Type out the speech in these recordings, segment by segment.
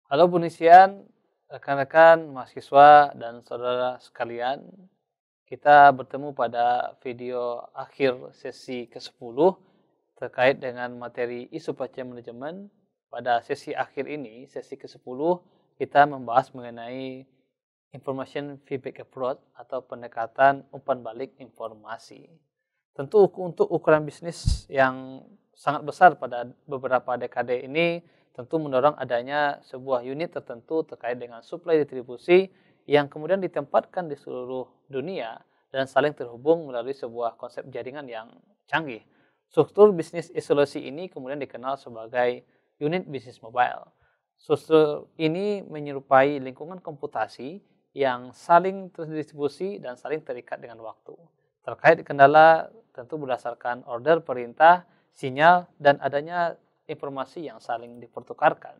Halo Bunisian, rekan-rekan, mahasiswa, dan saudara sekalian. Kita bertemu pada video akhir sesi ke-10 terkait dengan materi isu supply manajemen. Pada sesi akhir ini, sesi ke-10, kita membahas mengenai information feedback approach atau pendekatan umpan balik informasi. Tentu untuk ukuran bisnis yang sangat besar pada beberapa dekade ini, tentu mendorong adanya sebuah unit tertentu terkait dengan suplai distribusi yang kemudian ditempatkan di seluruh dunia dan saling terhubung melalui sebuah konsep jaringan yang canggih. Struktur bisnis isolasi ini kemudian dikenal sebagai unit bisnis mobile. Struktur ini menyerupai lingkungan komputasi yang saling terdistribusi dan saling terikat dengan waktu. Terkait kendala tentu berdasarkan order, perintah, sinyal, dan adanya informasi yang saling dipertukarkan.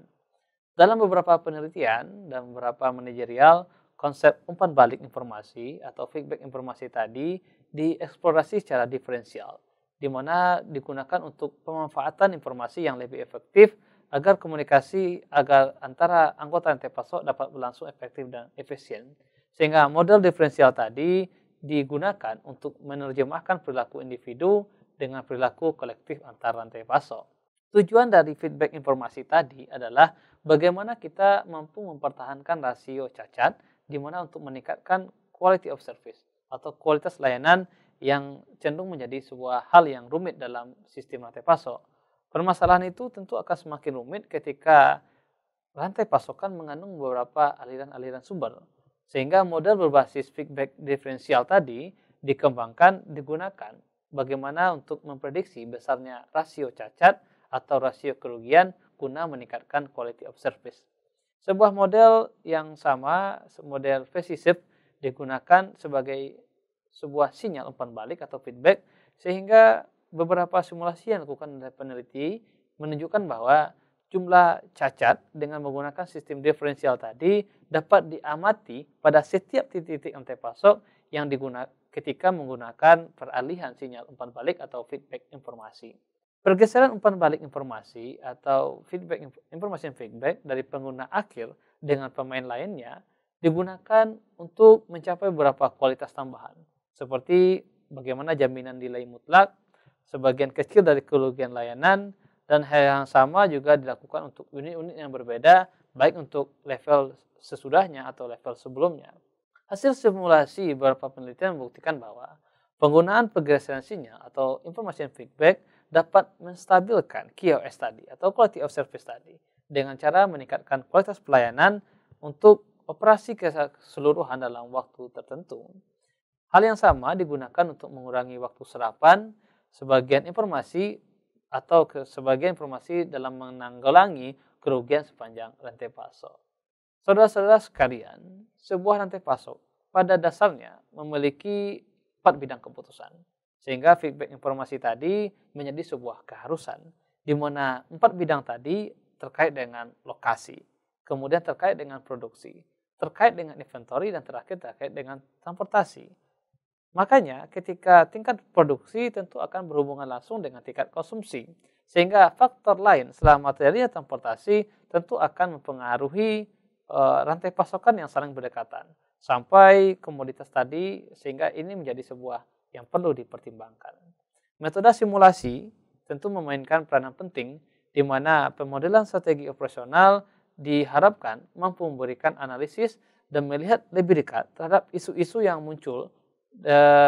Dalam beberapa penelitian dan beberapa manajerial, konsep umpan balik informasi atau feedback informasi tadi dieksplorasi secara diferensial, di mana digunakan untuk pemanfaatan informasi yang lebih efektif agar komunikasi antara anggota rantai pasok dapat berlangsung efektif dan efisien. Sehingga model diferensial tadi digunakan untuk menerjemahkan perilaku individu dengan perilaku kolektif antar rantai pasok. Tujuan dari feedback informasi tadi adalah bagaimana kita mampu mempertahankan rasio cacat, di mana untuk meningkatkan quality of service atau kualitas layanan yang cenderung menjadi sebuah hal yang rumit dalam sistem rantai pasok. Permasalahan itu tentu akan semakin rumit ketika rantai pasokan mengandung beberapa aliran-aliran sumber. Sehingga model berbasis feedback diferensial tadi digunakan bagaimana untuk memprediksi besarnya rasio cacat atau rasio kerugian guna meningkatkan quality of service. Sebuah model yang sama, model FASISIP, digunakan sebagai sebuah sinyal umpan balik atau feedback, sehingga beberapa simulasi yang dilakukan oleh peneliti menunjukkan bahwa jumlah cacat dengan menggunakan sistem diferensial tadi dapat diamati pada setiap titik-titik rantai pasok yang digunakan ketika menggunakan peralihan sinyal umpan balik atau feedback informasi. Pergeseran umpan balik informasi atau information feedback dari pengguna akhir dengan pemain lainnya digunakan untuk mencapai beberapa kualitas tambahan, seperti bagaimana jaminan nilai mutlak, sebagian kecil dari kerugian layanan, dan hal yang sama juga dilakukan untuk unit-unit yang berbeda, baik untuk level sesudahnya atau level sebelumnya. Hasil simulasi beberapa penelitian membuktikan bahwa penggunaan pergeseran sinyal atau information feedback dapat menstabilkan QoS tadi atau quality of service tadi dengan cara meningkatkan kualitas pelayanan untuk operasi keseluruhan dalam waktu tertentu. Hal yang sama digunakan untuk mengurangi waktu serapan sebagian informasi atau sebagian informasi dalam menanggulangi kerugian sepanjang rantai pasok. Saudara-saudara sekalian, sebuah rantai pasok pada dasarnya memiliki 4 bidang keputusan. Sehingga feedback informasi tadi menjadi sebuah keharusan, di mana 4 bidang tadi terkait dengan lokasi, kemudian terkait dengan produksi, terkait dengan inventory, dan terakhir terkait dengan transportasi. Makanya ketika tingkat produksi tentu akan berhubungan langsung dengan tingkat konsumsi, sehingga faktor lain selain materi dan transportasi tentu akan mempengaruhi rantai pasokan yang saling berdekatan sampai komoditas tadi, sehingga ini menjadi sebuah yang perlu dipertimbangkan. Metode simulasi tentu memainkan peranan penting di mana pemodelan strategi operasional diharapkan mampu memberikan analisis dan melihat lebih dekat terhadap isu-isu yang muncul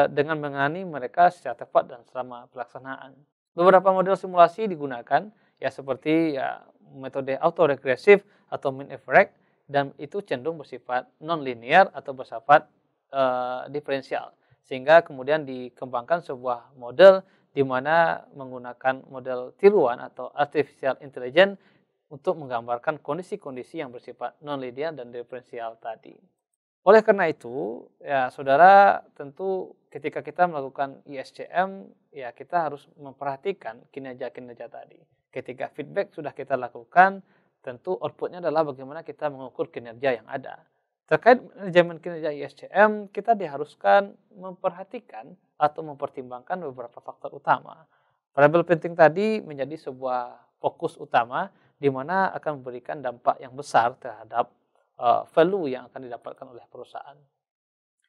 dengan menangani mereka secara tepat dan selama pelaksanaan. Beberapa model simulasi digunakan ya seperti metode autoregressive atau mean effect, dan itu cenderung bersifat non-linear atau bersifat diferensial. Sehingga kemudian dikembangkan sebuah model di mana menggunakan model tiruan atau artificial intelligence untuk menggambarkan kondisi-kondisi yang bersifat non-linear dan diferensial tadi. Oleh karena itu, ya saudara, tentu ketika kita melakukan ISCM, ya kita harus memperhatikan kinerja-kinerja tadi. Ketika feedback sudah kita lakukan, tentu outputnya adalah bagaimana kita mengukur kinerja yang ada. Terkait manajemen kinerja ISCM, kita diharuskan memperhatikan atau mempertimbangkan beberapa faktor utama. Variabel penting tadi menjadi sebuah fokus utama di mana akan memberikan dampak yang besar terhadap value yang akan didapatkan oleh perusahaan.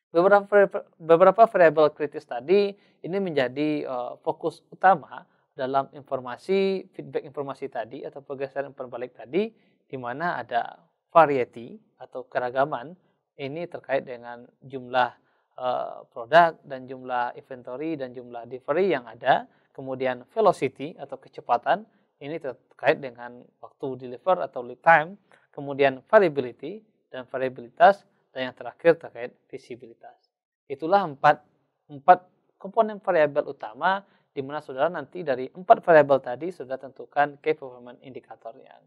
Beberapa variabel kritis tadi ini menjadi fokus utama dalam feedback informasi tadi atau pergeseran umpan balik tadi, di mana ada variety atau keragaman ini terkait dengan jumlah produk dan jumlah inventory dan jumlah delivery yang ada, kemudian velocity atau kecepatan ini terkait dengan waktu deliver atau lead time, kemudian variability dan variabilitas, dan yang terakhir terkait visibilitas. Itulah empat komponen variabel utama di mana saudara nanti dari 4 variabel tadi sudah tentukan key performance indikatornya.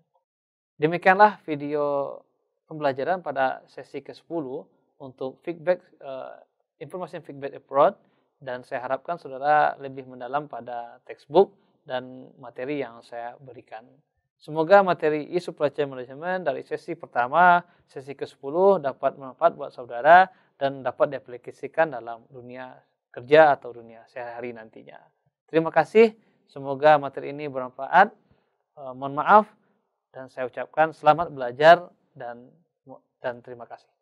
Demikianlah video pembelajaran pada sesi ke-10 untuk information feedback approach, dan saya harapkan saudara lebih mendalam pada textbook dan materi yang saya berikan. Semoga materi supply chain management dari sesi pertama, sesi ke-10 dapat bermanfaat buat saudara dan dapat diaplikasikan dalam dunia kerja atau dunia sehari-hari nantinya. Terima kasih, semoga materi ini bermanfaat. Mohon maaf dan saya ucapkan selamat belajar dan terima kasih.